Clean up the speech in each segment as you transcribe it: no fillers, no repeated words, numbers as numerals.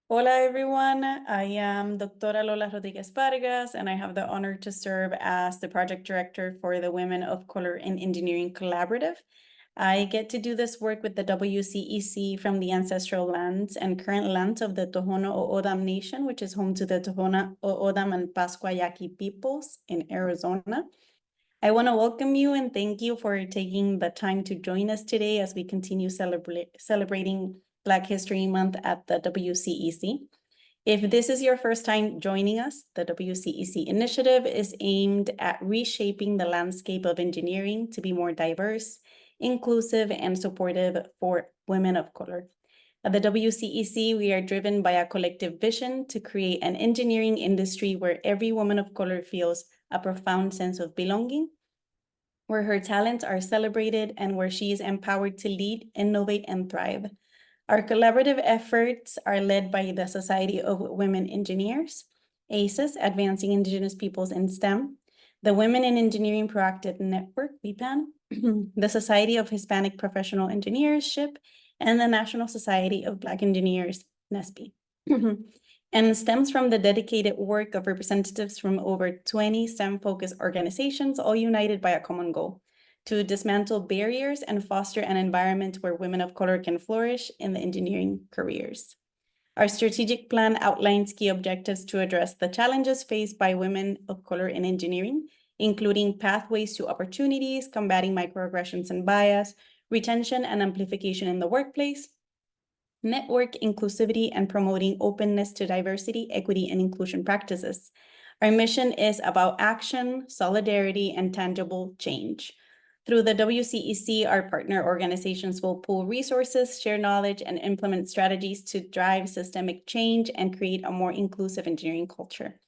Hola everyone, I am Doctora Lola Rodriguez Vargas, and I have the honor to serve as the project director for the Women of Color in Engineering Collaborative. I get to do this work with the WCEC from the ancestral lands and current lands of the Tohono O'odham Nation, which is home to the Tohono O'odham and Pascua Yaqui peoples in Arizona. I want to welcome you and thank you for taking the time to join us today as we continue celebrating Black History Month at the WCEC. If this is your first time joining us, the WCEC initiative is aimed at reshaping the landscape of engineering to be more diverse, inclusive, and supportive for women of color. At the WCEC, we are driven by a collective vision to create an engineering industry where every woman of color feels a profound sense of belonging, where her talents are celebrated, and where she is empowered to lead, innovate, and thrive. Our collaborative efforts are led by the Society of Women Engineers, ACES, Advancing Indigenous Peoples in STEM, the Women in Engineering Proactive Network, WIPAN, the Society of Hispanic Professional Engineership, and the National Society of Black Engineers, NESPE. And stems from the dedicated work of representatives from over 20 STEM-focused organizations, all united by a common goal: to dismantle barriers and foster an environment where women of color can flourish in the engineering careers. Our strategic plan outlines key objectives to address the challenges faced by women of color in engineering, including pathways to opportunities, combating microaggressions and bias, retention and amplification in the workplace, network inclusivity, and promoting openness to diversity, equity, and inclusion practices. Our mission is about action, solidarity, and tangible change. Through the WCEC, our partner organizations will pool resources, share knowledge, and implement strategies to drive systemic change and create a more inclusive engineering culture.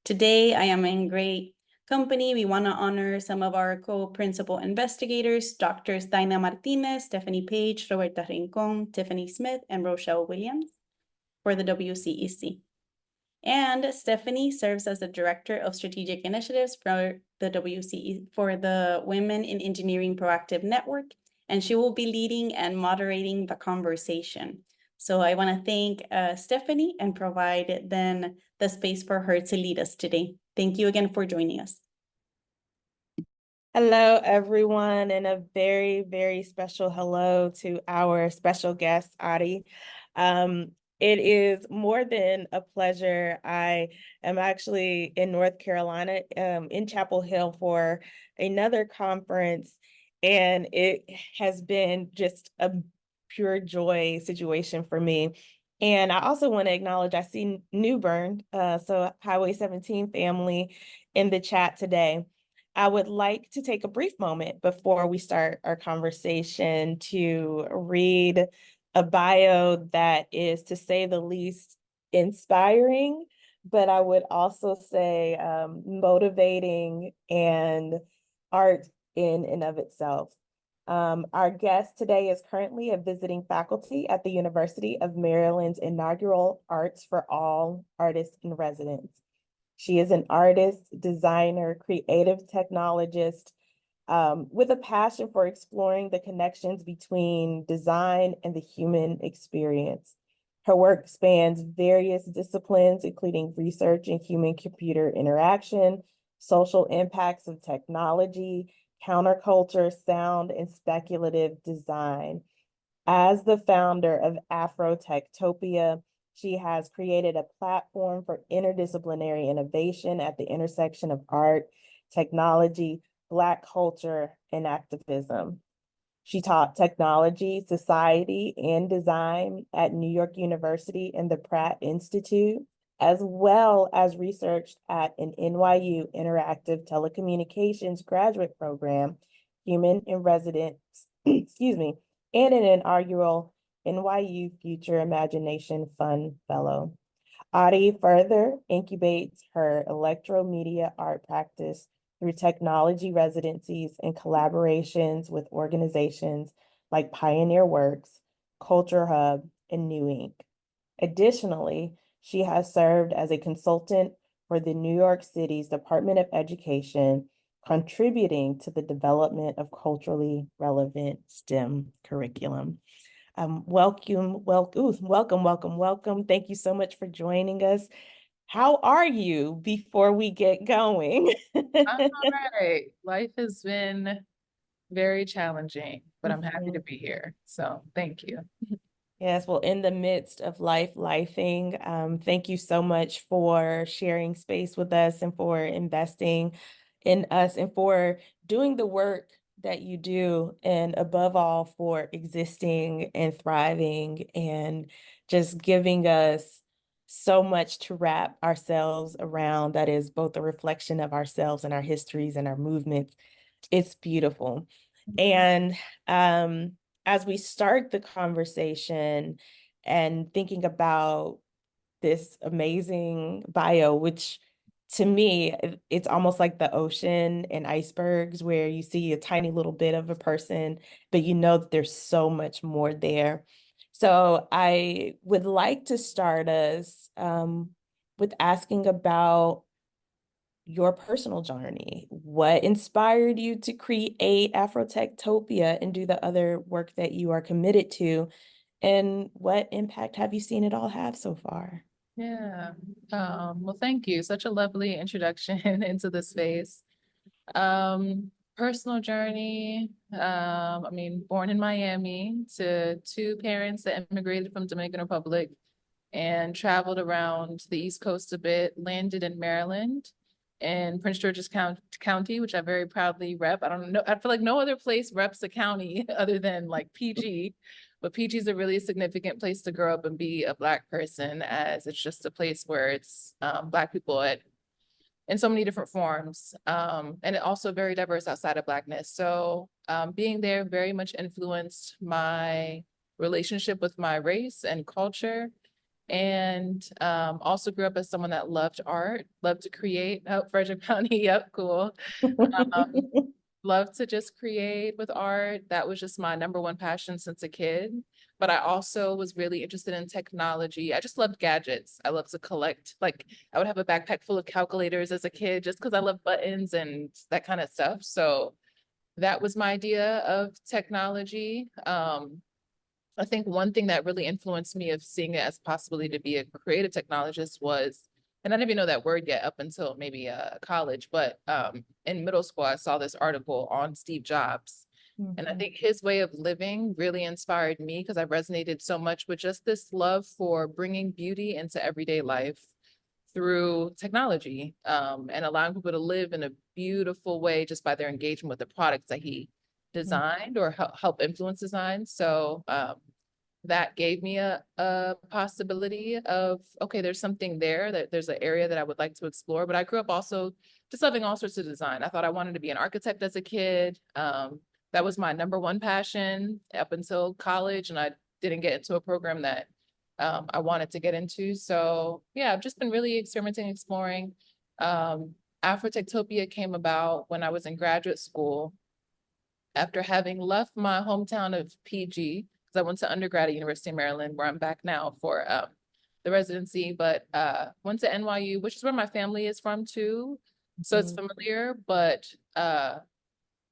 Today, I am in great company. We want to honor some of our co-principal investigators, Doctors Dinah Martinez, Stephani Page, Roberta Rincon, Tiffany Smith, and Rochelle Williams for the WCEC. And Stephani serves as the Director of Strategic Initiatives for the WCE, for the Women in Engineering Proactive Network, and she will be leading and moderating the conversation. So I want to thank Stephani and provide then the space for her to lead us today. Thank you again for joining us. Hello, everyone, and a very, very special hello to our special guest, Ari. It is more than a pleasure. I am actually in North Carolina, in Chapel Hill for another conference, and it has been just a pure joy situation for me. And I also want to acknowledge, I see New Bern, so Highway 17 family in the chat today. I would like to take a brief moment before we start our conversation to read a bio that is, to say the least, inspiring, but I would also say motivating and art in and of itself. Our guest today is currently a visiting faculty at the University of Maryland's inaugural Arts for All Artists in Residence. She is an artist, designer, creative technologist with a passion for exploring the connections between design and the human experience. Her work spans various disciplines, including research in human-computer interaction, social impacts of technology, counterculture, sound, and speculative design. As the founder of Afrotectopia, she has created a platform for interdisciplinary innovation at the intersection of art, technology, Black culture, and activism. She taught technology, society, and design at New York University and the Pratt Institute, as well as researched at an NYU Interactive Telecommunications graduate program, Human in Residence, excuse me, and an inaugural NYU Future Imagination Fund Fellow. Ari further incubates her electromedia art practice through technology residencies and collaborations with organizations like Pioneer Works, Culture Hub, and New Inc. Additionally, she has served as a consultant for the New York City's Department of Education, contributing to the development of culturally relevant STEM curriculum. Welcome. Thank you so much for joining us. How are you before we get going? I'm all right. Life has been very challenging, but I'm happy to be here. So thank you. Yes, well, in the midst of lifing, thank you so much for sharing space with us and for investing in us and for doing the work that you do, and above all, for existing and thriving and just giving us so much to wrap ourselves around that is both a reflection of ourselves and our histories and our movements. It's beautiful. And as we start the conversation and thinking about this amazing bio, which to me, it's almost like the ocean and icebergs where you see a tiny little bit of a person, but you know that there's so much more there. So I would like to start us with asking about your personal journey. What inspired you to create Afrotectopia and do the other work that you are committed to? And what impact have you seen it all have so far? Yeah. Well, thank you. Such a lovely introduction into the space. Personal journey. I mean, born in Miami to two parents that immigrated from Dominican Republic and traveled around the East Coast a bit, landed in Maryland and Prince George's County, which I very proudly rep. I don't know, I feel like no other place reps a county other than like PG, but PG is a really significant place to grow up and be a Black person, as it's just a place where it's Black people in so many different forms, and it also very diverse outside of Blackness. So being there very much influenced my relationship with my race and culture, and also grew up as someone that loved art, loved to create. Oh, Frederick County, yep, cool. Loved to just create with art. That was just my number one passion since a kid. But I also was really interested in technology. I just loved gadgets. I love to collect, like I would have a backpack full of calculators as a kid just because I love buttons and that kind of stuff. So that was my idea of technology. I think one thing that really influenced me of seeing it as a possibility to be a creative technologist was, and I didn't even know that word yet up until maybe college, but in middle school, I saw this article on Steve Jobs. And I think his way of living really inspired me because I resonated so much with just this love for bringing beauty into everyday life through technology, and allowing people to live in a beautiful way just by their engagement with the products that he designed or help influence design. So that gave me a possibility of, okay, there's something there, that there's an area that I would like to explore. But I grew up also just loving all sorts of design. I thought I wanted to be an architect as a kid. That was my number one passion up until college, and I didn't get into a program that I wanted to get into. So yeah, I've just been really experimenting, exploring. Afrotectopia came about when I was in graduate school after having left my hometown of PG, because I went to undergrad at University of Maryland, where I'm back now for the residency, but went to NYU, which is where my family is from too. So it's familiar, but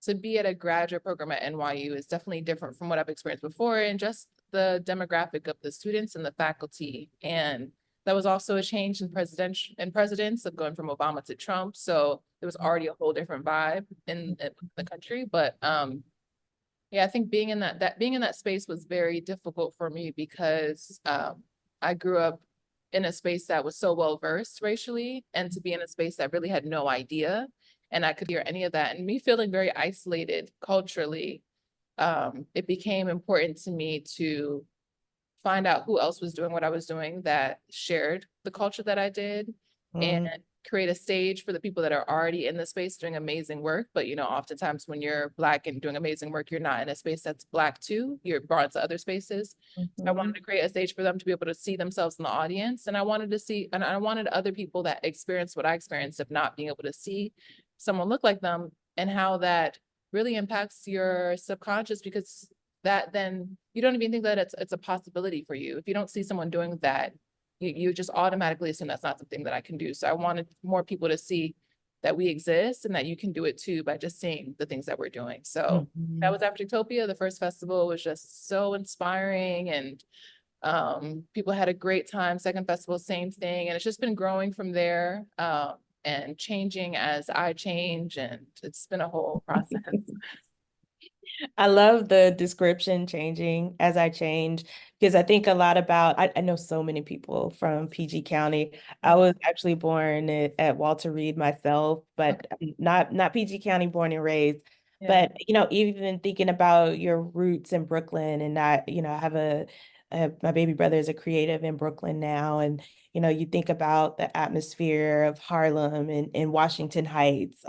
to be at a graduate program at NYU is definitely different from what I've experienced before, and just the demographic of the students and the faculty. And that was also a change in presidents of going from Obama to Trump. So there was already a whole different vibe in the country. But yeah, I think being in that space was very difficult for me because I grew up in a space that was so well versed racially, and to be in a space that really had no idea, and I could hear any of that, and me feeling very isolated culturally, it became important to me to find out who else was doing what I was doing that shared the culture that I did, and create a stage for the people that are already in the space doing amazing work. But you know, oftentimes when you're Black and doing amazing work, you're not in a space that's Black too. You're brought into other spaces. So I wanted to create a stage for them to be able to see themselves in the audience. And I wanted other people that experienced what I experienced of not being able to see someone look like them, and how that really impacts your subconscious, because that then you don't even think that it's a possibility for you. If you don't see someone doing that, you just automatically assume that's not something that I can do. So I wanted more people to see that we exist and that you can do it too by just seeing the things that we're doing. So that was Afrotectopia. The first festival was just so inspiring, and people had a great time. Second festival, same thing. And it's just been growing from there, and changing as I change. And it's been a whole process. I love the description, changing as I change, because I think a lot about, I know so many people from PG County. I was actually born at Walter Reed myself, but not PG County born and raised. Yeah. But, even thinking about your roots in Brooklyn, and I have my baby brother is a creative in Brooklyn now. And, you think about the atmosphere of Harlem and Washington Heights.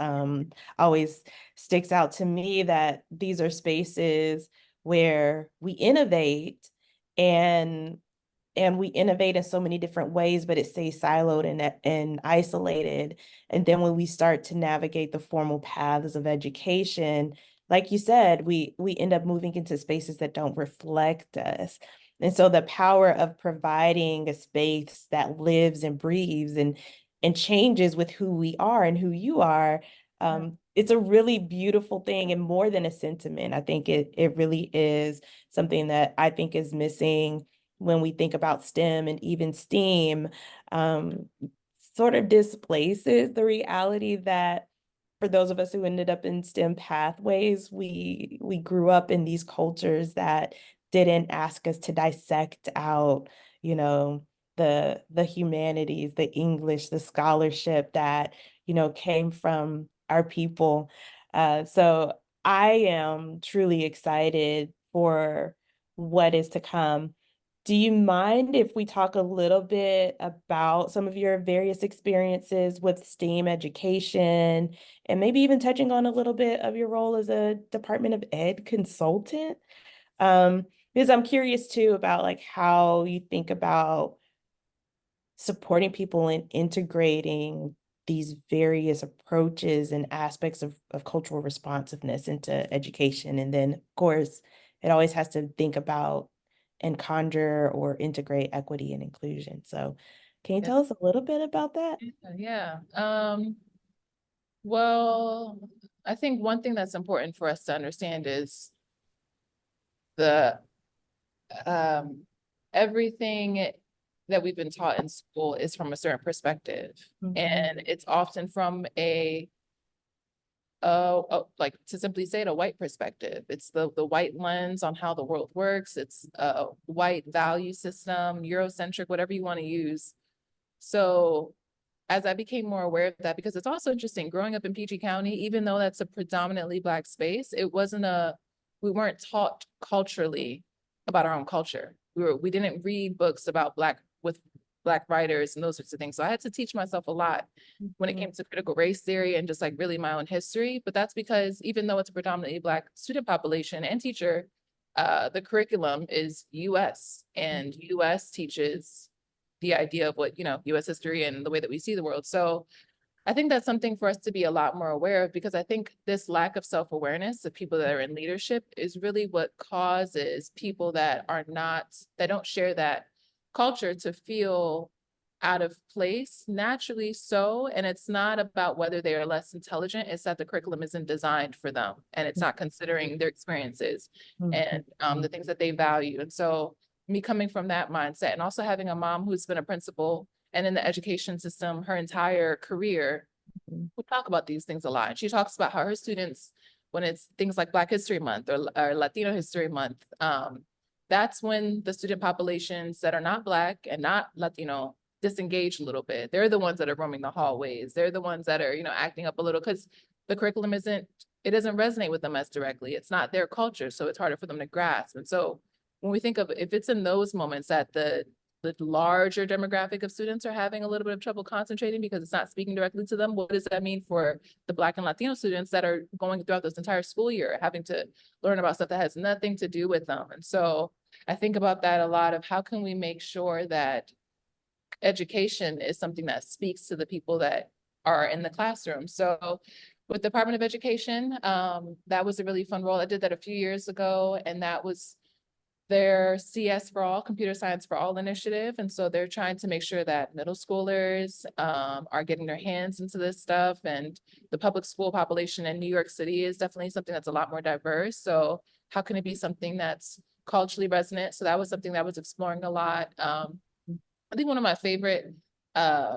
Always sticks out to me that these are spaces where we innovate, and we innovate in so many different ways, but it stays siloed and isolated. And then when we start to navigate the formal paths of education, like you said, we end up moving into spaces that don't reflect us. And so the power of providing a space that lives and breathes and changes with who we are and who you are, it's a really beautiful thing, and more than a sentiment. I think it really is something that I think is missing when we think about STEM and even STEAM. Sort of displaces the reality that for those of us who ended up in STEM pathways, we grew up in these cultures that didn't ask us to dissect out, the humanities, the English, the scholarship that, came from our people. So I am truly excited for what is to come. Do you mind if we talk a little bit about some of your various experiences with STEAM education, and maybe even touching on a little bit of your role as a Department of Ed consultant? Because I'm curious too about like how you think about supporting people in integrating these various approaches and aspects of cultural responsiveness into education. And then, of course, it always has to think about and conjure or integrate equity and inclusion. So can you tell us a little bit about that? Yeah. Well, I think one thing that's important for us to understand is the everything that we've been taught in school is from a certain perspective. And it's often from like, to simply say it, a white perspective. It's the white lens on how the world works. It's a white value system, Eurocentric, whatever you want to use. So as I became more aware of that, because it's also interesting, growing up in PG County, even though that's a predominantly Black space, we weren't taught culturally about our own culture. We didn't read books about Black writers and those sorts of things. So I had to teach myself a lot when it came to critical race theory and just like really my own history. But that's because even though it's a predominantly Black student population and teacher, the curriculum is US, and US teaches the idea of what, US history and the way that we see the world. So I think that's something for us to be a lot more aware of, because I think this lack of self-awareness of people that are in leadership is really what causes people that don't share that culture to feel out of place, naturally so. And it's not about whether they are less intelligent, it's that the curriculum isn't designed for them, and it's not considering their experiences and the things that they value. And so me coming from that mindset, and also having a mom who's been a principal and in the education system her entire career, we talk about these things a lot. And she talks about how her students, when it's things like Black History Month or Latino History Month, that's when the student populations that are not Black and not Latino disengage a little bit. They're the ones that are roaming the hallways. They're the ones that are, acting up a little, because the curriculum doesn't resonate with them as directly. It's not their culture, so it's harder for them to grasp. And so when we think of, if it's in those moments that the larger demographic of students are having a little bit of trouble concentrating because it's not speaking directly to them, what does that mean for the Black and Latino students that are going throughout this entire school year, having to learn about stuff that has nothing to do with them? And so I think about that a lot, of how can we make sure that education is something that speaks to the people that are in the classroom. So with the Department of Education, that was a really fun role. I did that a few years ago, and that was their CS for All, Computer Science for All initiative. And so they're trying to make sure that middle schoolers are getting their hands into this stuff. And the public school population in New York City is definitely something that's a lot more diverse. So how can it be something that's culturally resonant? So that was something that I was exploring a lot. I think one of my favorite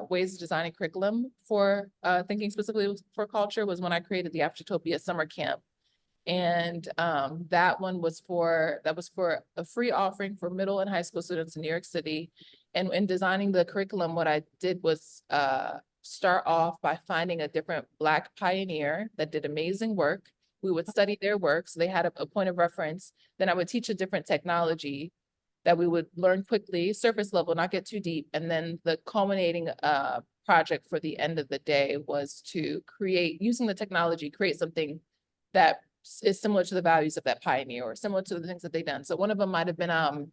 ways of designing curriculum for thinking specifically for culture was when I created the Afrotectopia summer camp. And that was for a free offering for middle and high school students in New York City. And in designing the curriculum, what I did was start off by finding a different Black pioneer that did amazing work. We would study their work, so they had a point of reference. Then I would teach a different technology that we would learn quickly, surface level, not get too deep. And then the culminating project for the end of the day was to create, using the technology, create something that is similar to the values of that pioneer or similar to the things that they've done. So one of them might have been,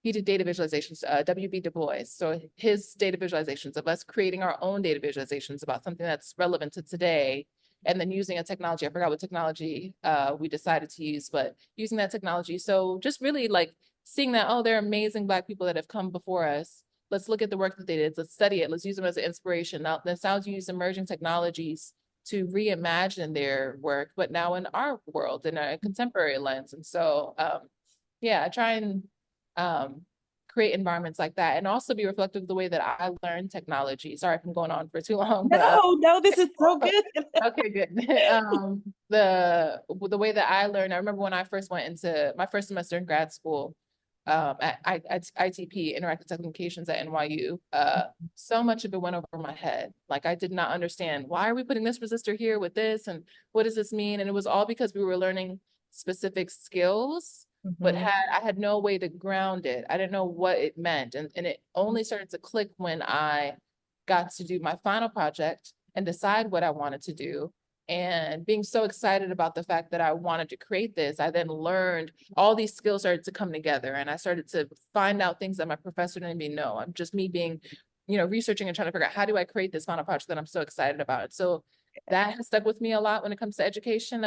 he did data visualizations, W.B. Du Bois. So his data visualizations of us creating our own data visualizations about something that's relevant to today, and then using a technology, I forgot what technology we decided to use, but using that technology. So just really like seeing that, oh, there are amazing Black people that have come before us. Let's look at the work that they did. Let's study it. Let's use them as an inspiration. Now, that's how to use emerging technologies to reimagine their work, but now in our world, in a contemporary lens. And so, yeah, I try and create environments like that, and also be reflective of the way that I learn technology. Sorry if I'm going on for too long. No, this is so good. Okay, good. The way that I learned, I remember when I first went into my first semester in grad school, at ITP, Interactive Telecommunications at NYU, so much of it went over my head. Like I did not understand, why are we putting this resistor here with this? And what does this mean? And it was all because we were learning specific skills, but I had no way to ground it. I didn't know what it meant. And it only started to click when I got to do my final project and decide what I wanted to do. And being so excited about the fact that I wanted to create this, I then learned all these skills started to come together, and I started to find out things that my professor didn't even know. I'm just me being, researching and trying to figure out, how do I create this final project that I'm so excited about? So that has stuck with me a lot when it comes to education.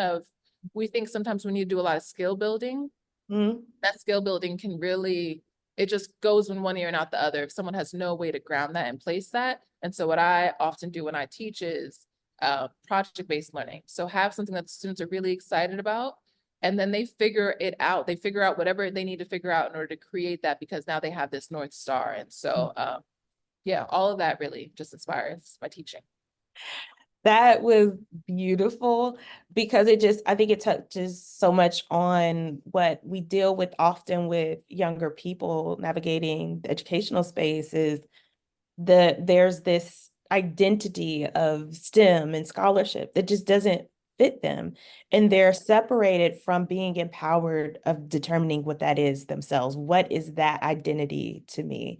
We think sometimes we need to do a lot of skill building. That skill building can really, it just goes in one ear and out the other if someone has no way to ground that and place that. And so what I often do when I teach is project-based learning. So have something that the students are really excited about, and then they figure it out. They figure out whatever they need to figure out in order to create that, because now they have this North Star. And so, yeah, all of that really just inspires my teaching. That was beautiful, because I think it touches so much on what we deal with often with younger people navigating the educational space, is there's this identity of STEM and scholarship that just doesn't fit them. And they're separated from being empowered of determining what that is themselves. What is that identity to me?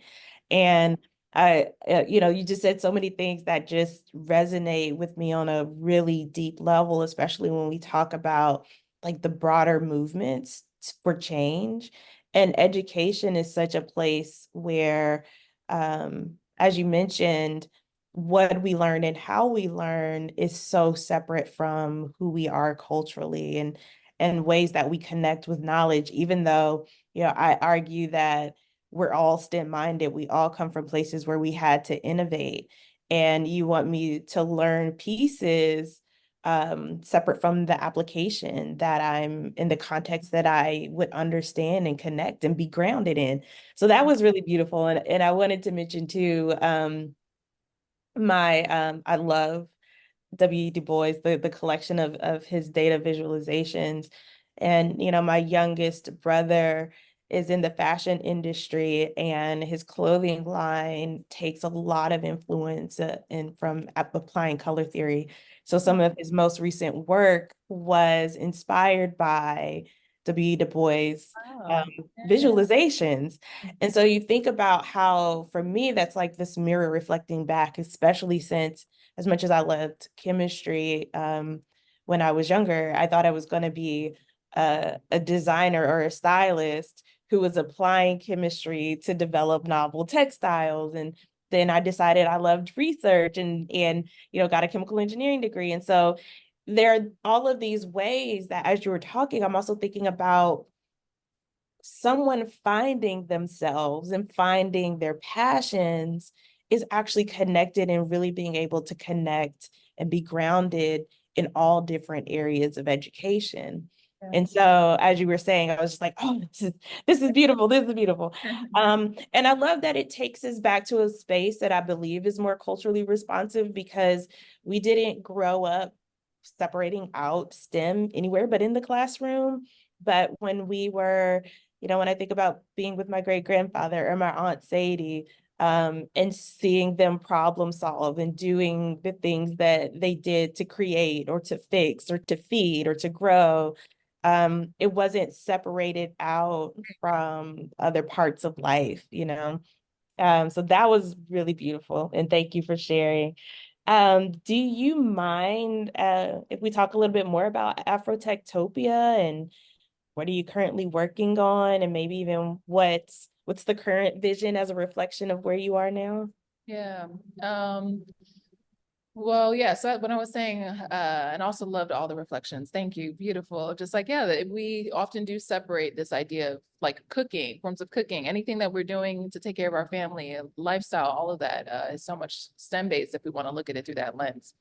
And you just said so many things that just resonate with me on a really deep level, especially when we talk about like the broader movements for change. And education is such a place where, as you mentioned, what we learn and how we learn is so separate from who we are culturally, and ways that we connect with knowledge, even though, I argue that we're all STEM minded. We all come from places where we had to innovate. And you want me to learn pieces separate from the application that I'm in, the context that I would understand and connect and be grounded in. So that was really beautiful. And I wanted to mention too, I love W. Du Bois, the collection of his data visualizations. And, my youngest brother is in the fashion industry, and his clothing line takes a lot of influence from applying color theory. So some of his most recent work was inspired by W. Du Bois visualizations. And so you think about how, for me, that's like this mirror reflecting back, especially since, as much as I loved chemistry, when I was younger, I thought I was going to be a designer or a stylist who was applying chemistry to develop novel textiles. And then I decided I loved research and got a chemical engineering degree. And so there are all of these ways that, as you were talking, I'm also thinking about someone finding themselves and finding their passions is actually connected and really being able to connect and be grounded in all different areas of education. Yeah. And so, as you were saying, I was just like, oh, this is beautiful. This is beautiful. And I love that it takes us back to a space that I believe is more culturally responsive, because we didn't grow up separating out STEM anywhere but in the classroom. But when we were, when I think about being with my great grandfather or my Aunt Sadie, and seeing them problem solve and doing the things that they did to create or to fix or to feed or to grow, it wasn't separated out from other parts of life, so that was really beautiful. And thank you for sharing. Do you mind if we talk a little bit more about Afrotectopia and what are you currently working on, and maybe even what's the current vision as a reflection of where you are now? Yeah. Well, yeah, so when I was saying, and also loved all the reflections. Thank you. Beautiful. Just like, yeah, we often do separate this idea of like cooking, forms of cooking, anything that we're doing to take care of our family, lifestyle, all of that is so much STEM based if we want to look at it through that lens.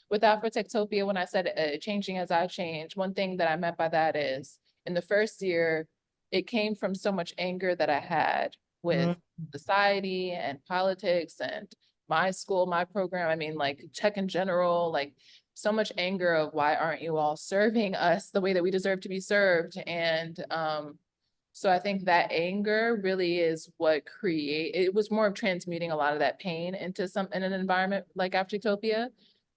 With Afrotectopia, when I said changing as I change, one thing that I meant by that is in the first year, it came from so much anger that I had with society and politics and my school, my program. I mean, like tech in general, like so much anger of why aren't you all serving us the way that we deserve to be served? And so I think that anger really is what it was more of transmuting a lot of that pain into in an environment like Afrotopia.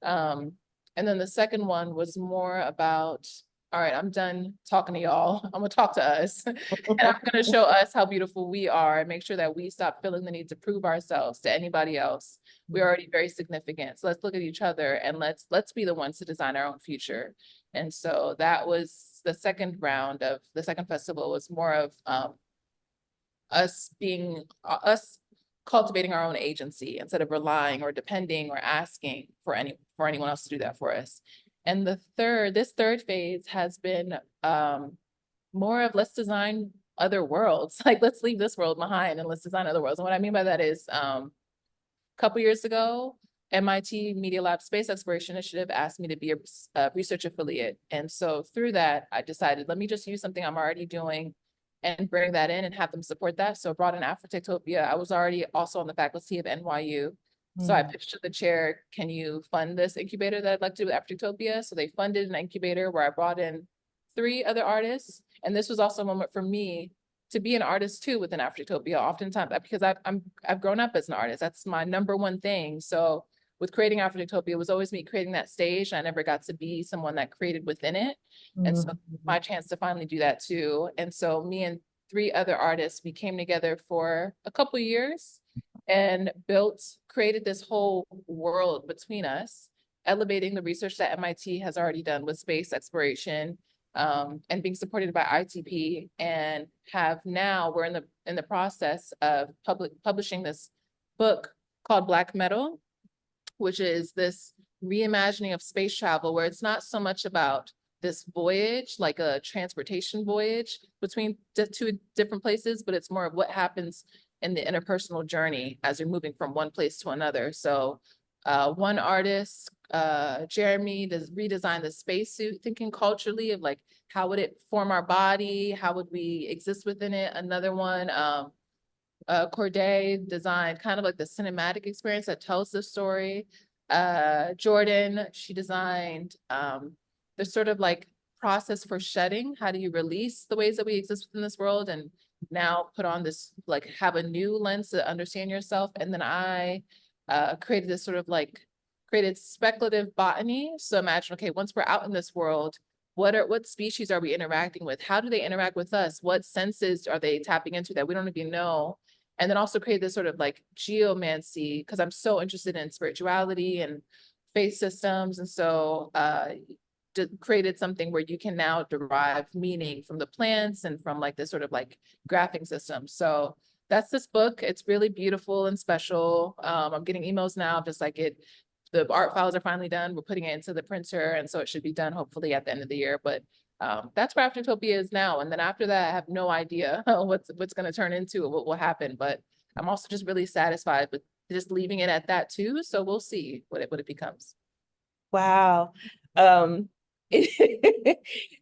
And then the second one was more about, all right, I'm done talking to y'all. I'm gonna talk to us. And I'm gonna show us how beautiful we are and make sure that we stop feeling the need to prove ourselves to anybody else. We're already very significant. So let's look at each other and let's be the ones to design our own future. And so that was the second round of the second festival, was more of us cultivating our own agency instead of relying or depending or asking for anyone else to do that for us. And this third phase has been more of let's design other worlds. Like let's leave this world behind and let's design other worlds. And what I mean by that is a couple years ago, MIT Media Lab Space Exploration Initiative asked me to be a research affiliate. And so through that, I decided, let me just use something I'm already doing and bring that in and have them support that. So I brought in Afrotectopia. I was already also on the faculty of NYU. So I pitched to the chair, can you fund this incubator that I'd like to do with Afrotectopia? So they funded an incubator where I brought in 3 other artists. And this was also a moment for me to be an artist too within Afrotectopia, oftentimes, because I've grown up as an artist. That's my number one thing. So with creating Afrotectopia, it was always me creating that stage. I never got to be someone that created within it. And so my chance to finally do that too. And so me and 3 other artists, we came together for a couple of years and created this whole world between us, elevating the research that MIT has already done with space exploration, and being supported by ITP, and we're in the process of publishing this book called Black Metal, which is this reimagining of space travel, where it's not so much about this voyage, like a transportation voyage between 2 different places, but it's more of what happens in the interpersonal journey as you're moving from one place to another. So one artist, Jeremy, redesigned the spacesuit, thinking culturally of like, how would it form our body? How would we exist within it? Another one, Corday designed kind of like the cinematic experience that tells the story. Jordan, she designed the sort of like process for shedding. How do you release the ways that we exist within this world and now put on this, like have a new lens to understand yourself? And then I created this sort of like created speculative botany. So imagine, okay, once we're out in this world, what species are we interacting with? How do they interact with us? What senses are they tapping into that we don't even know? And then also create this sort of like geomancy, because I'm so interested in spirituality and faith systems. And so created something where you can now derive meaning from the plants and from like this sort of like graphing system. So that's this book. It's really beautiful and special. I'm getting emails now, just like the art files are finally done. We're putting it into the printer. And so it should be done hopefully at the end of the year. But That's where Afrotectopia is now. And then after that, I have no idea what's going to turn into or what will happen. But I'm also just really satisfied with just leaving it at that too. So we'll see what it becomes. Wow.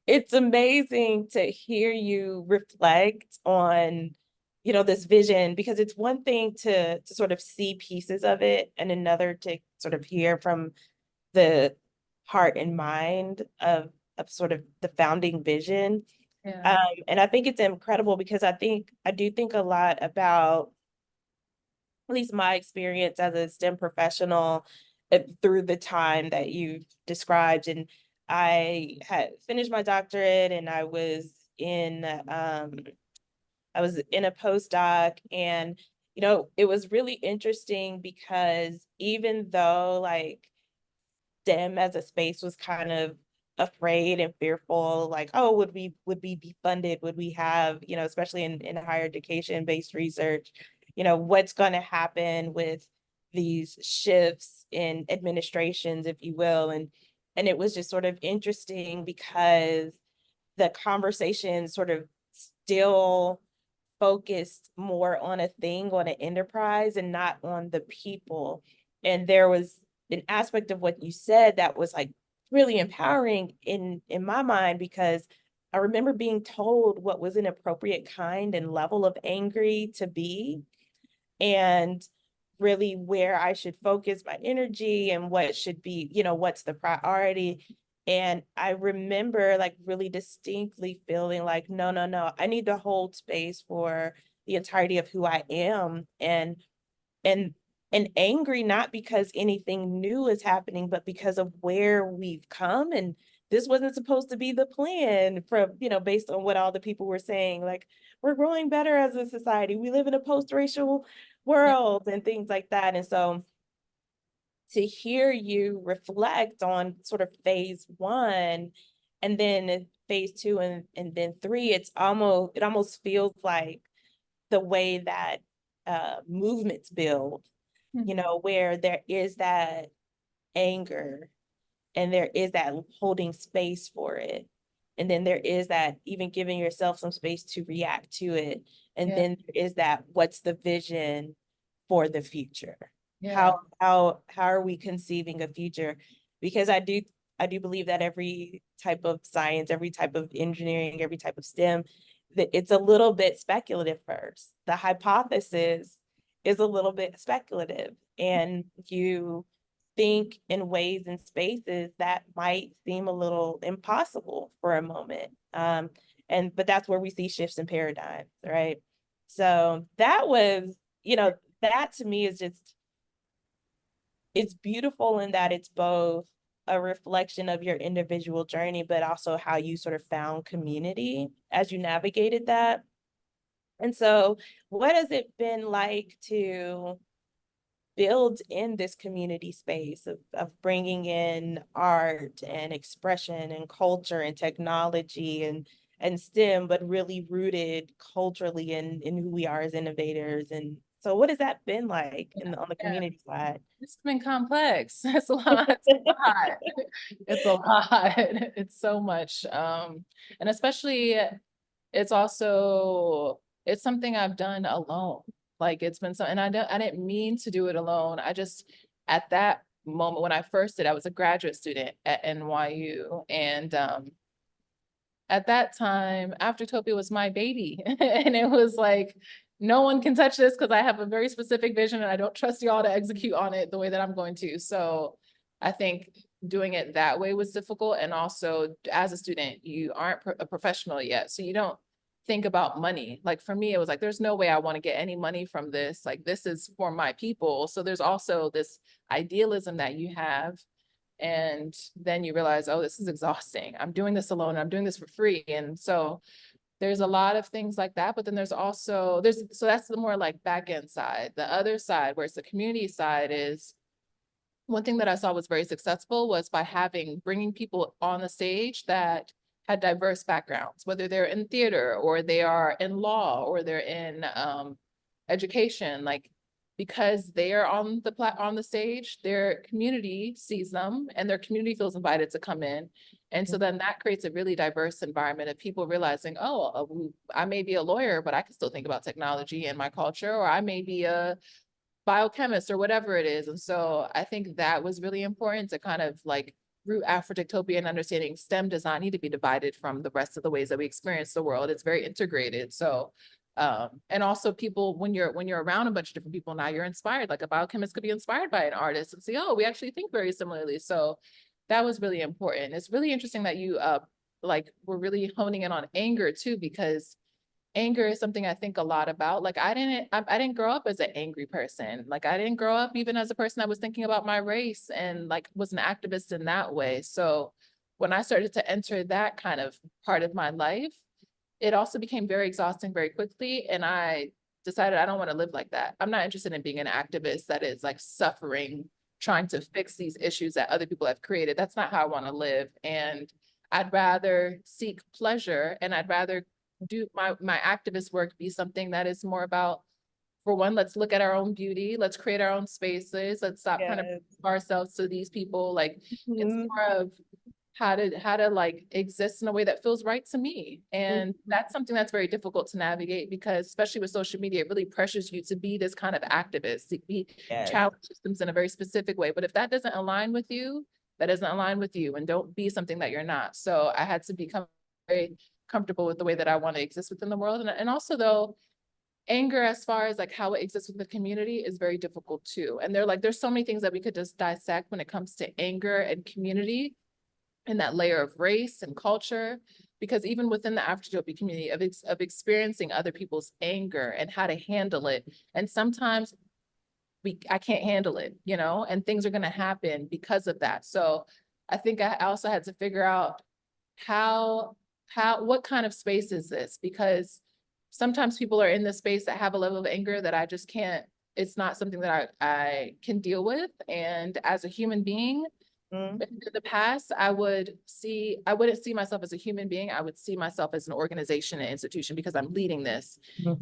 It's amazing to hear you reflect on, this vision, because it's one thing to sort of see pieces of it and another to sort of hear from the heart and mind of sort of the founding vision. Yeah. And I think it's incredible because I do think a lot about, at least my experience as a STEM professional, through the time that you've described. And I had finished my doctorate and I was in a postdoc, and it was really interesting because even though like STEM as a space was kind of afraid and fearful, like, oh, would we be funded? Would we have, especially in higher education based research, what's going to happen with these shifts in administrations, if you will. And it was just sort of interesting because the conversation sort of still focused more on a thing, on an enterprise, and not on the people. And there was an aspect of what you said that was like really empowering in my mind, because I remember being told what was an appropriate kind and level of angry to be, and really where I should focus my energy and what should be, what's the priority. And I remember like really distinctly feeling like, no, no, no, I need to hold space for the entirety of who I am. And and angry, not because anything new is happening, but because of where we've come. And this wasn't supposed to be the plan from, based on what all the people were saying. Like, we're growing better as a society. We live in a post-racial world and things like that. And so to hear you reflect on sort of phase one and then phase two and then three, it almost feels like the way that movements build, where there is that anger and there is that holding space for it. And then there is that even giving yourself some space to react to it. And Yeah. then there is that, what's the vision for the future? Yeah. How are we conceiving a future? Because I do believe that every type of science, every type of engineering, every type of STEM, that it's a little bit speculative first. The hypothesis is a little bit speculative, and you think in ways and spaces that might seem a little impossible for a moment. But that's where we see shifts in paradigms, right? So that was, that to me is just, it's beautiful in that it's both a reflection of your individual journey, but also how you sort of found community as you navigated that. And so what has it been like to build in this community space of bringing in art and expression and culture and technology and STEM, but really rooted culturally in who we are as innovators? And so what has that been like on the community side? It's been complex. It's a lot. It's a lot. It's a lot. It's so much. And especially it's something I've done alone. Like it's been so, and I didn't mean to do it alone. I just, at that moment when I first did, I was a graduate student at NYU. And at that time, Afrotopia was my baby. And it was like, no one can touch this because I have a very specific vision and I don't trust y'all to execute on it the way that I'm going to. So I think doing it that way was difficult. And also as a student, you aren't a professional yet. So you don't think about money. Like for me, it was like, there's no way I want to get any money from this. Like this is for my people. So there's also this idealism that you have. And then you realize, oh, this is exhausting. I'm doing this alone. I'm doing this for free. And so there's a lot of things like that. But then there's also, so that's the more like back end side. The other side, where it's the community side, is one thing that I saw was very successful was by bringing people on the stage that had diverse backgrounds, whether they're in theater or they are in law or they're in education. Like because they are on the stage, their community sees them and their community feels invited to come in. And so then that creates a really diverse environment of people realizing, oh, I may be a lawyer, but I can still think about technology and my culture, or I may be a biochemist or whatever it is. And so I think that was really important to kind of like root Afrotectopia and understanding STEM does not need to be divided from the rest of the ways that we experience the world. It's very integrated. So and also people, when you're around a bunch of different people, now you're inspired. Like a biochemist could be inspired by an artist and say, oh, we actually think very similarly. So that was really important. It's really interesting that you like we're really honing in on anger too, because anger is something I think a lot about. Like I didn't grow up as an angry person. Like I didn't grow up even as a person that was thinking about my race and like was an activist in that way. So when I started to enter that kind of part of my life, it also became very exhausting very quickly. And I decided I don't want to live like that. I'm not interested in being an activist that is like suffering, trying to fix these issues that other people have created. That's not how I want to live. And I'd rather seek pleasure, and I'd rather do my activist work be something that is more about, for one, let's look at our own beauty, let's create our own spaces, let's stop trying to prove ourselves to these people. Like it's more of how to like exist in a way that feels right to me. And that's something that's very difficult to navigate, because especially with social media, it really pressures you to be this kind of activist, to be challenge systems in a very specific way. But if that doesn't align with you, that doesn't align with you, and don't be something that you're not. So I had to become very comfortable with the way that I want to exist within the world. And also though, anger as far as like how it exists with the community is very difficult too. And there's so many things that we could just dissect when it comes to anger and community and that layer of race and culture, because even within the Afrotectopia community of experiencing other people's anger and how to handle it. And sometimes I can't handle it, you know, and things are going to happen because of that. So I think I also had to figure out what kind of space is this? Because sometimes people are in this space that have a level of anger that I just can't, it's not something that I can deal with. And as a human being, in the past, I wouldn't see myself as a human being. I would see myself as an organization and institution because I'm leading this.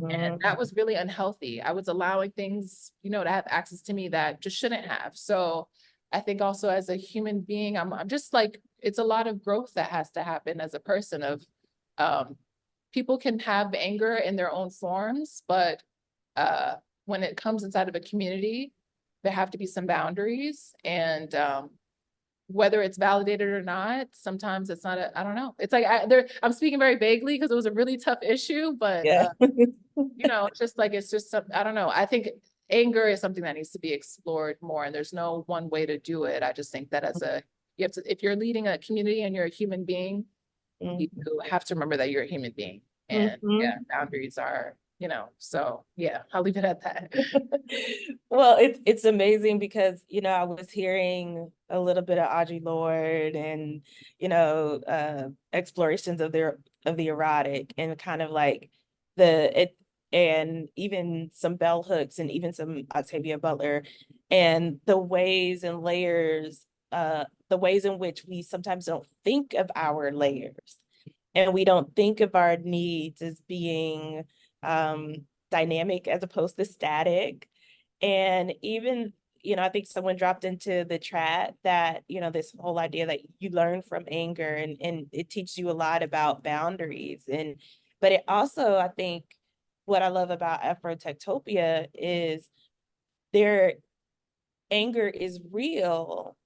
And that was really unhealthy. I was allowing things, you know, to have access to me that just shouldn't have. So I think also as a human being, I'm just like, it's a lot of growth that has to happen as a person of, people can have anger in their own forms, but when it comes inside of a community, there have to be some boundaries. And whether it's validated or not, sometimes it's not I don't know. It's like, I'm speaking very vaguely because it was a really tough issue, but you know, it's just, I don't know. I think anger is something that needs to be explored more, and there's no one way to do it. I just think that you have to, if you're leading a community and you're a human being, you have to remember that you're a human being, and yeah, boundaries are, you know, so yeah, I'll leave it at that. Well, it's amazing because, you know, I was hearing a little bit of Audre Lorde and, you know, explorations of the erotic, and kind of like and even some bell hooks and even some Octavia Butler, and the ways and layers, the ways in which we sometimes don't think of our layers, and we don't think of our needs as being dynamic as opposed to static. And even, you know, I think someone dropped into the chat that, you know, this whole idea that you learn from anger, and it teaches you a lot about boundaries. But it also, I think what I love about Afrotectopia is their anger is real,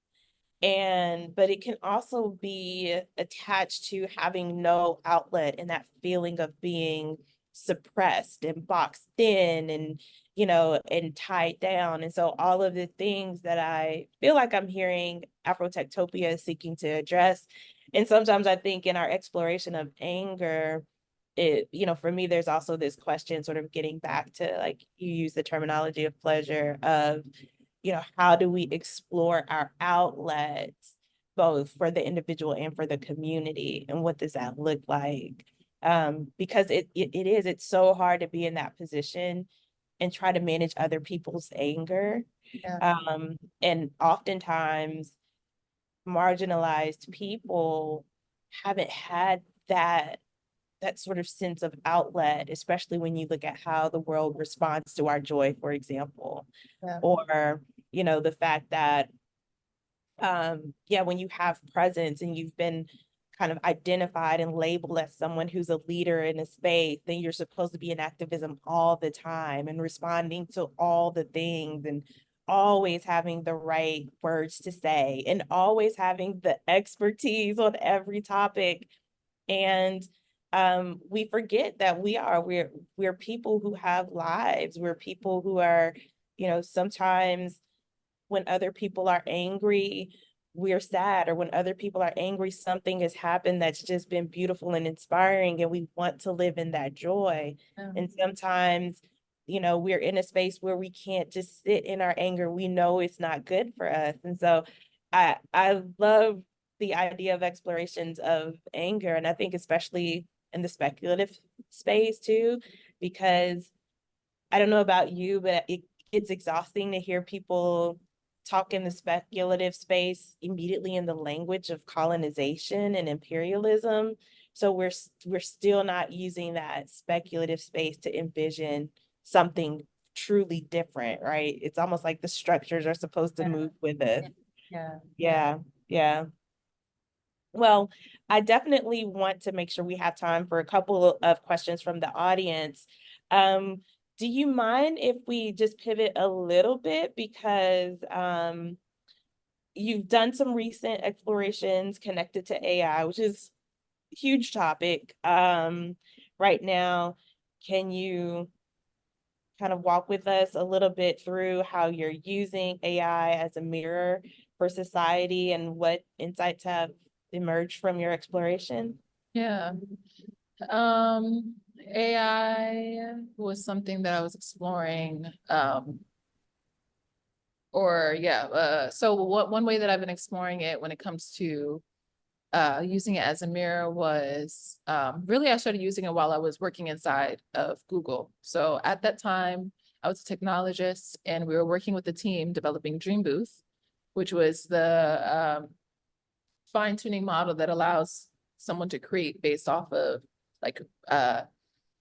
but it can also be attached to having no outlet, and that feeling of being suppressed and boxed in, and, you know, and tied down. And so all of the things that I feel like I'm hearing Afrotectopia is seeking to address. And sometimes I think in our exploration of anger, you know, for me, there's also this question sort of getting back to, like, you use the terminology of pleasure, of, you know, how do we explore our outlets, both for the individual and for the community, and what does that look like? Because it's so hard to be in that position and try to manage other people's anger. And oftentimes marginalized people haven't had that that sort of sense of outlet, especially when you look at how the world responds to our joy, for example. Yeah. Or, you know, the fact that, yeah, when you have presence and you've been kind of identified and labeled as someone who's a leader in a space, then you're supposed to be in activism all the time and responding to all the things and always having the right words to say and always having the expertise on every topic. And we forget that we're people who have lives. We're people who are, you know, sometimes when other people are angry, we're sad, or when other people are angry, something has happened that's just been beautiful and inspiring, and we want to live in that joy. Yeah. And sometimes, you know, we're in a space where we can't just sit in our anger. We know it's not good for us. And so I love the idea of explorations of anger. And I think especially in the speculative space too, because I don't know about you, but it's exhausting to hear people talk in the speculative space immediately in the language of colonization and imperialism. So we're still not using that speculative space to envision something truly different, right? It's almost like the structures are supposed to move with us. Yeah. Yeah, yeah. Well, I definitely want to make sure we have time for a couple of questions from the audience. Do you mind if we just pivot a little bit, because you've done some recent explorations connected to AI, which is a huge topic right now. Can you kind of walk with us a little bit through how you're using AI as a mirror for society and what insights have emerged from your exploration? Yeah. AI was something that I was exploring. So one way that I've been exploring it when it comes to using it as a mirror was really I started using it while I was working inside of Google. So at that time, I was a technologist and we were working with the team developing Dream Booth, which was the fine-tuning model that allows someone to create based off of like I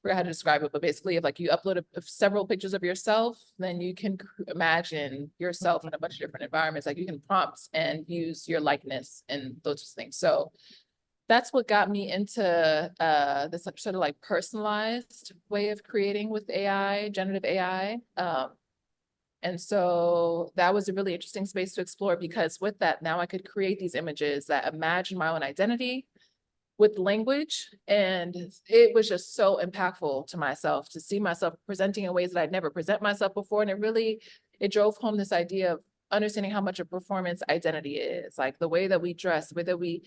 forgot how to describe it, but basically if like you upload several pictures of yourself, then you can imagine yourself in a bunch of different environments. Like you can prompt and use your likeness and those things. So that's what got me into this sort of like personalized way of creating with AI, generative AI. And so that was a really interesting space to explore, because with that, now I could create these images that imagine my own identity with language. And it was just so impactful to myself to see myself presenting in ways that I'd never present myself before. And it drove home this idea of understanding how much a performance identity is, like the way that we dress, the way that we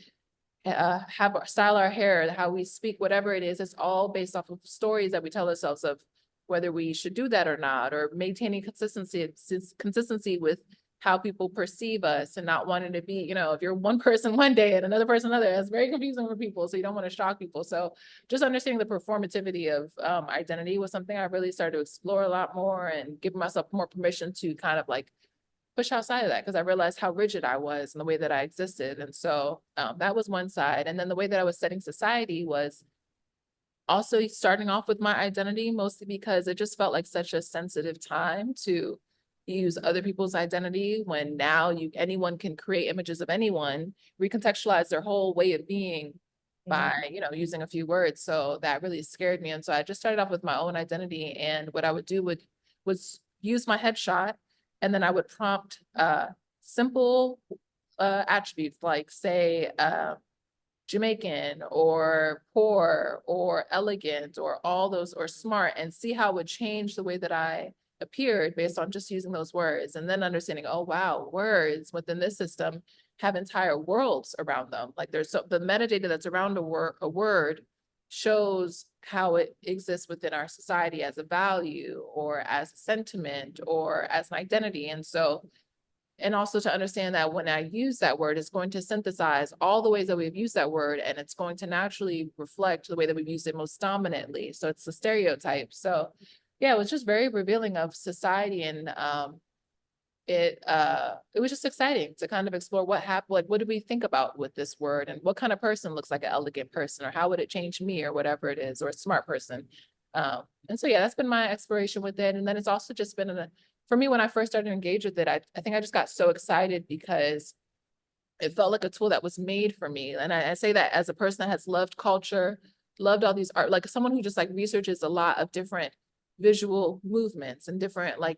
style our hair, how we speak, whatever it is, it's all based off of stories that we tell ourselves of whether we should do that or not, or maintaining consistency with how people perceive us and not wanting to be, you know, if you're one person one day and another person another, it's very confusing for people. So you don't want to shock people. So just understanding the performativity of identity was something I really started to explore a lot more, and give myself more permission to kind of like push outside of that, because I realized how rigid I was in the way that I existed. And so that was one side. And then the way that I was setting society was also starting off with my identity, mostly because it just felt like such a sensitive time to use other people's identity, when now anyone can create images of anyone, recontextualize their whole way of being by, you know, using a few words. So that really scared me. And so I just started off with my own identity. And what I would do was use my headshot, and then I would prompt simple attributes like, say, Jamaican or poor or elegant or all those, or smart, and see how it would change the way that I appeared based on just using those words. And then understanding, oh wow, words within this system have entire worlds around them. Like the metadata that's around a word shows how it exists within our society as a value or as a sentiment or as an identity. And also to understand that when I use that word, it's going to synthesize all the ways that we've used that word, and it's going to naturally reflect the way that we've used it most dominantly. So it's the stereotype. So yeah, it was just very revealing of society. And it was just exciting to kind of explore what happened, like what do we think about with this word, and what kind of person looks like an elegant person, or how would it change me, or whatever it is, or a smart person. And so yeah, that's been my exploration with it. And then it's also just been for me, when I first started to engage with it, I think I just got so excited because it felt like a tool that was made for me. And I say that as a person that has loved culture, loved all these art, like someone who just like researches a lot of different visual movements and different like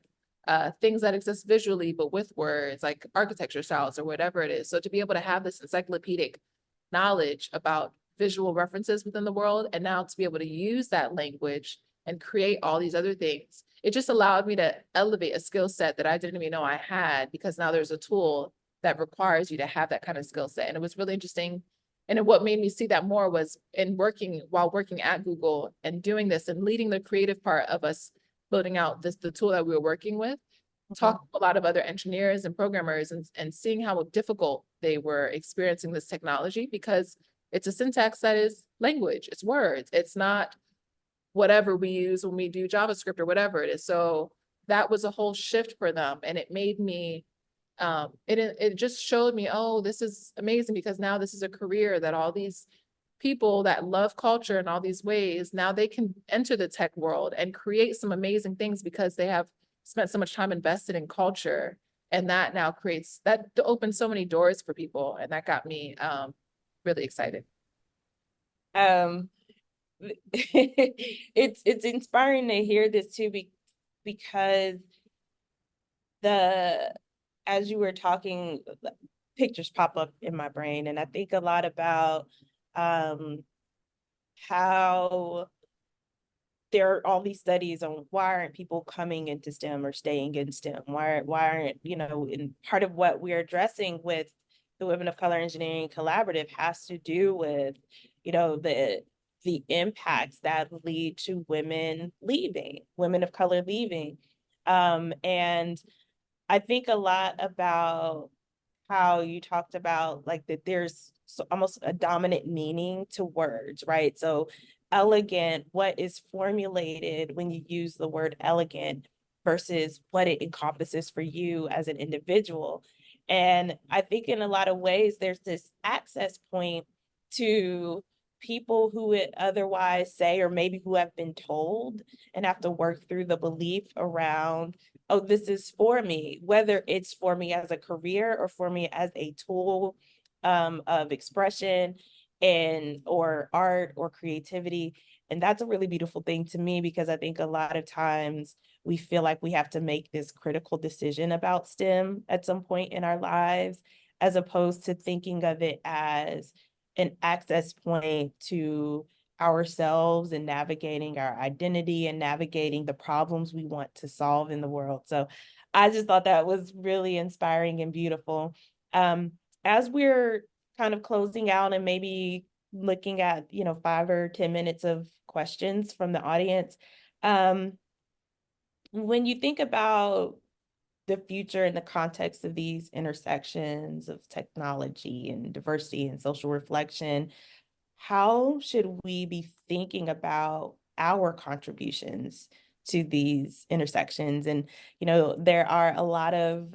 things that exist visually, but with words, like architecture styles or whatever it is. So to be able to have this encyclopedic knowledge about visual references within the world, and now to be able to use that language and create all these other things, it just allowed me to elevate a skill set that I didn't even know I had, because now there's a tool that requires you to have that kind of skill set. And it was really interesting. And what made me see that more was while working at Google and doing this and leading the creative part of us building out the tool that we were working with, talking to a lot of other engineers and programmers, and seeing how difficult they were experiencing this technology, because it's a syntax that is language, it's words, it's not whatever we use when we do JavaScript or whatever it is. So that was a whole shift for them. And it made me it just showed me, oh, this is amazing, because now this is a career that all these people that love culture in all these ways, now they can enter the tech world and create some amazing things because they have spent so much time invested in culture. And that now that opens so many doors for people. And that got me really excited. It's inspiring to hear this too, because as you were talking, pictures pop up in my brain, and I think a lot about how there are all these studies on why aren't people coming into STEM or staying in STEM? Why aren't, and part of what we're addressing with the Women of Color Engineering Collaborative has to do with, the impacts that lead to women of color leaving. And I think a lot about how you talked about like that there's almost a dominant meaning to words, right? So elegant, what is formulated when you use the word elegant versus what it encompasses for you as an individual. And I think in a lot of ways, there's this access point to people who would otherwise say, or maybe who have been told and have to work through the belief around, oh, this is for me, whether it's for me as a career or for me as a tool of expression or art or creativity. And that's a really beautiful thing to me, because I think a lot of times we feel like we have to make this critical decision about STEM at some point in our lives, as opposed to thinking of it as an access point to ourselves and navigating our identity and navigating the problems we want to solve in the world. So I just thought that was really inspiring and beautiful. As we're kind of closing out and maybe looking at, 5 or 10 minutes of questions from the audience, when you think about the future in the context of these intersections of technology and diversity and social reflection, how should we be thinking about our contributions to these intersections? And, there are a lot of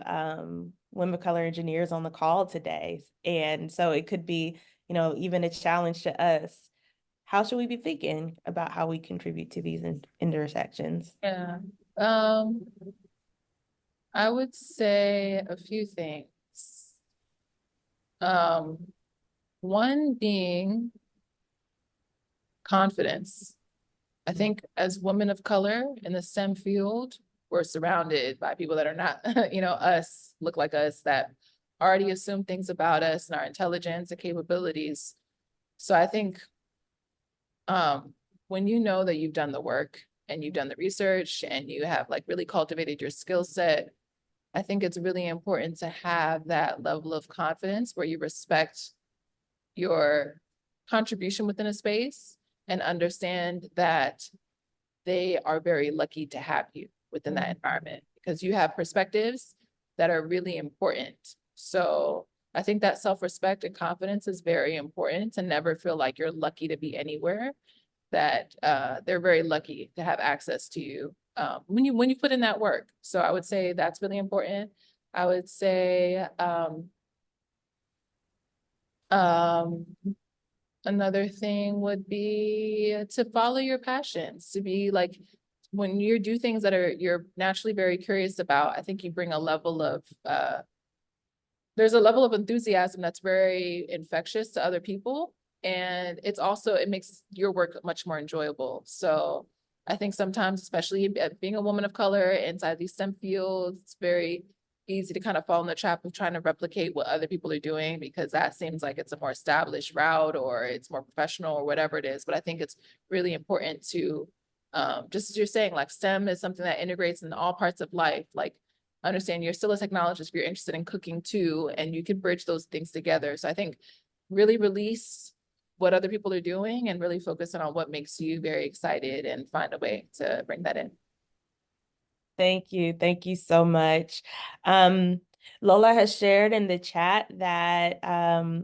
women of color engineers on the call today. And so it could be, even a challenge to us. How should we be thinking about how we contribute to these intersections? Yeah. I would say a few things. One being confidence. I think as women of color in the STEM field, we're surrounded by people that are not, us, look like us, that already assume things about us and our intelligence and capabilities. So I think when you know that you've done the work and you've done the research and you have like really cultivated your skill set, I think it's really important to have that level of confidence where you respect your contribution within a space and understand that they are very lucky to have you within that environment, because you have perspectives that are really important. So I think that self-respect and confidence is very important, to never feel like you're lucky to be anywhere, that they're very lucky to have access to you when you put in that work. So I would say that's really important. I would say, another thing would be to follow your passions, to be like, when you do things that you're naturally very curious about, I think you bring a level of, there's a level of enthusiasm that's very infectious to other people. And it's also, it makes your work much more enjoyable. So I think sometimes, especially being a woman of color inside these STEM fields, it's very easy to kind of fall in the trap of trying to replicate what other people are doing, because that seems like it's a more established route or it's more professional or whatever it is. But I think it's really important to, just as you're saying, like STEM is something that integrates in all parts of life. Like, understand you're still a technologist if you're interested in cooking too, and you can bridge those things together. So I think really release what other people are doing and really focus on what makes you very excited and find a way to bring that in. Thank you. Thank you so much. Lola has shared in the chat that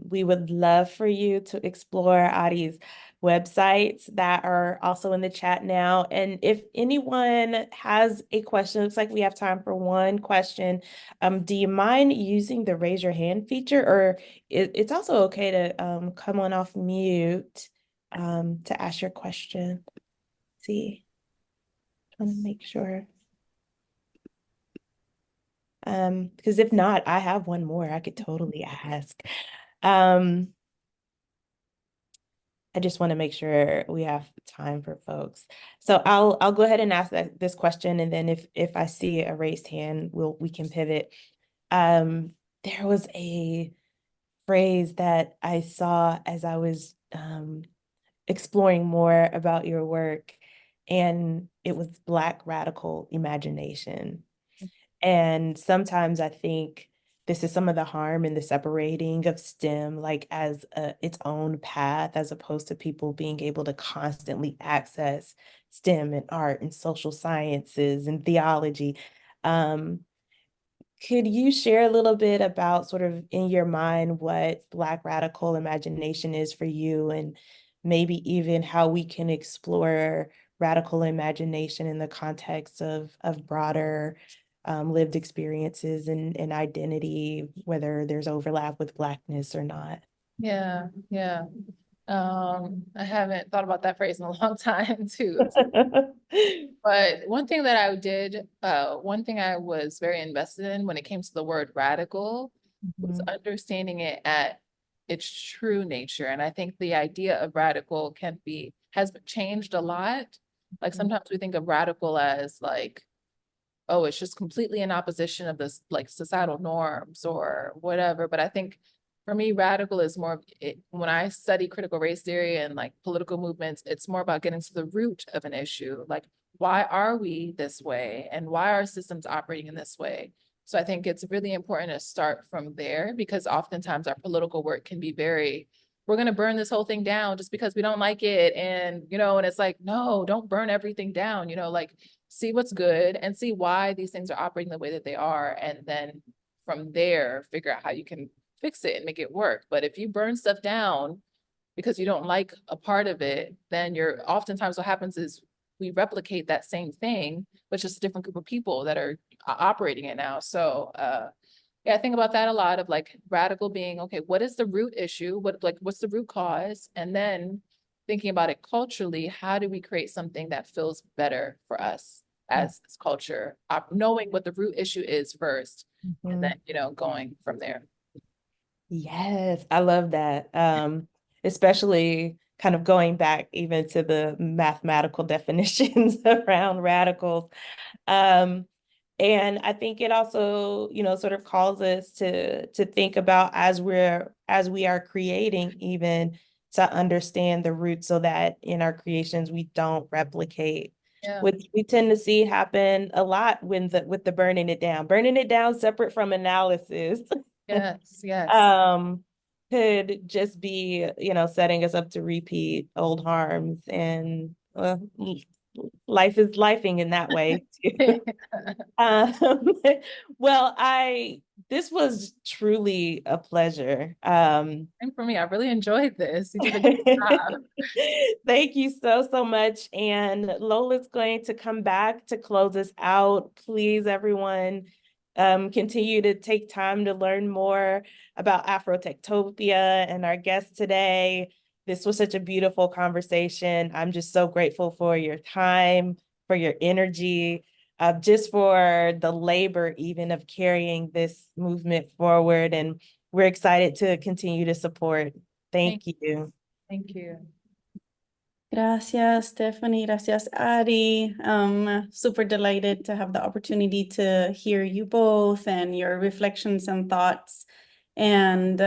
we would love for you to explore Ari's websites that are also in the chat now. And if anyone has a question, looks like we have time for one question. Do you mind using the raise your hand feature, or it's also okay to come on off mute to ask your question? Let's see, trying to make sure. Because if not, I have one more I could totally ask. I just want to make sure we have time for folks. So I'll go ahead and ask this question, and then if I see a raised hand, we can pivot. There was a phrase that I saw as I was exploring more about your work, and it was Black radical imagination. And sometimes I think this is some of the harm in the separating of STEM, like as its own path, as opposed to people being able to constantly access STEM and art and social sciences and theology. Could you share a little bit about sort of in your mind what Black radical imagination is for you, and maybe even how we can explore radical imagination in the context of broader lived experiences and identity, whether there's overlap with Blackness or not? Yeah, yeah. I haven't thought about that phrase in a long time too. But one thing that I did, one thing I was very invested in when it came to the word radical was understanding it at its true nature. And I think the idea of radical has changed a lot. Like sometimes we think of radical as like, oh, it's just completely in opposition of this like societal norms or whatever. But I think for me, radical is more of it, when I study critical race theory and like political movements, it's more about getting to the root of an issue. Like, why are we this way? And why are systems operating in this way? So I think it's really important to start from there, because oftentimes our political work can be very, we're going to burn this whole thing down just because we don't like it. And, and it's like, no, don't burn everything down, like see what's good and see why these things are operating the way that they are. And then from there, figure out how you can fix it and make it work. But if you burn stuff down because you don't like a part of it, then oftentimes what happens is we replicate that same thing, but just a different group of people that are operating it now. So yeah, I think about that a lot, of like radical being, okay, what is the root issue? What's the root cause? And then thinking about it culturally, how do we create something that feels better for us as this culture, knowing what the root issue is first, and then, going from there. Yes, I love that. Especially kind of going back even to the mathematical definitions around radicals. And I think it also, sort of calls us to think about as we are creating, even to understand the root, so that in our creations we don't replicate. Yeah. Which we tend to see happen a lot with the burning it down separate from analysis. Yes, yes. Could just be, setting us up to repeat old harms, and life is lifing in that way too. Well, this was truly a pleasure. And for me, I really enjoyed this. You did a good job. Thank you so much. And Lola's going to come back to close us out. Please, everyone, continue to take time to learn more about Afrotectopia and our guest today. This was such a beautiful conversation. I'm just so grateful for your time, for your energy, just for the labor even of carrying this movement forward. And we're excited to continue to support. Thank you. Thank you. Gracias, Stephani. Gracias, Ari. Super delighted to have the opportunity to hear you both and your reflections and thoughts. And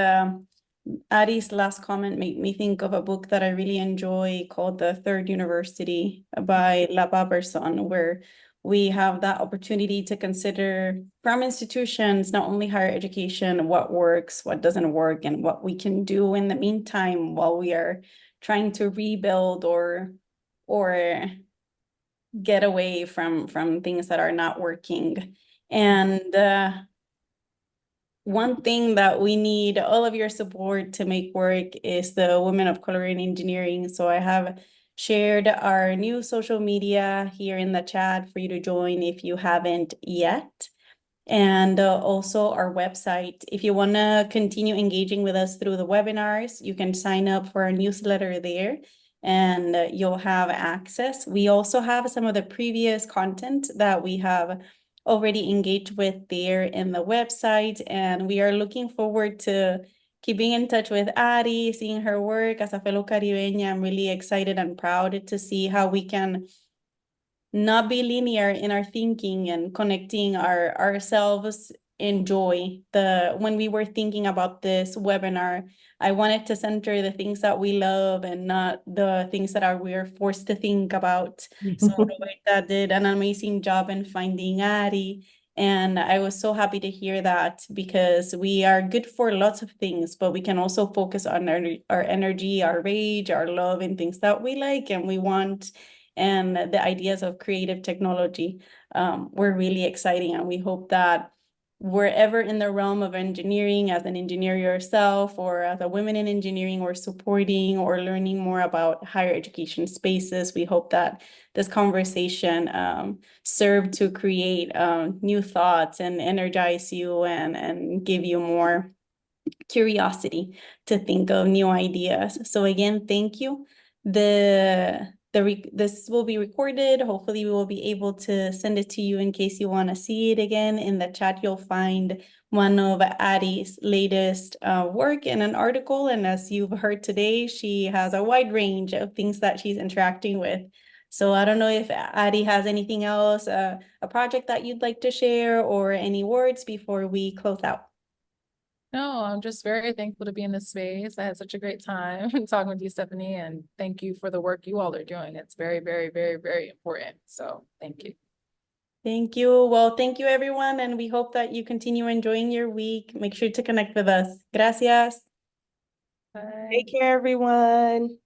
Ari's last comment made me think of a book that I really enjoy called The Third University by La Paperson, where we have that opportunity to consider from institutions, not only higher education, what works, what doesn't work, and what we can do in the meantime while we are trying to rebuild or get away from things that are not working. And one thing that we need all of your support to make work is the Women of Color in Engineering. So I have shared our new social media here in the chat for you to join if you haven't yet. And also our website. If you want to continue engaging with us through the webinars, you can sign up for our newsletter there and you'll have access. We also have some of the previous content that we have already engaged with there in the website. And we are looking forward to keeping in touch with Ari, seeing her work as a fellow Caribeña. I'm really excited and proud to see how we can not be linear in our thinking and connecting ourselves in joy. When we were thinking about this webinar, I wanted to center the things that we love and not the things that we are forced to think about. So Roberta did an amazing job in finding Ari. And I was so happy to hear that because we are good for lots of things, but we can also focus on our energy, our rage, our love, and things that we like and we want. And the ideas of creative technology were really exciting. And we hope that wherever in the realm of engineering, as an engineer yourself, or as a woman in engineering, or supporting or learning more about higher education spaces, we hope that this conversation served to create new thoughts and energize you and give you more curiosity to think of new ideas. So again, thank you. This will be recorded. Hopefully we will be able to send it to you in case you want to see it again. In the chat, you'll find one of Ari's latest work in an article. And as you've heard today, she has a wide range of things that she's interacting with. So I don't know if Ari has anything else, a project that you'd like to share or any words before we close out. No, I'm just very thankful to be in this space. I had such a great time talking with you, Stephani, and thank you for the work you all are doing. It's very, very, very, very important. So thank you. Thank you. Well, thank you, everyone. And we hope that you continue enjoying your week. Make sure to connect with us. Gracias. Bye. Take care, everyone.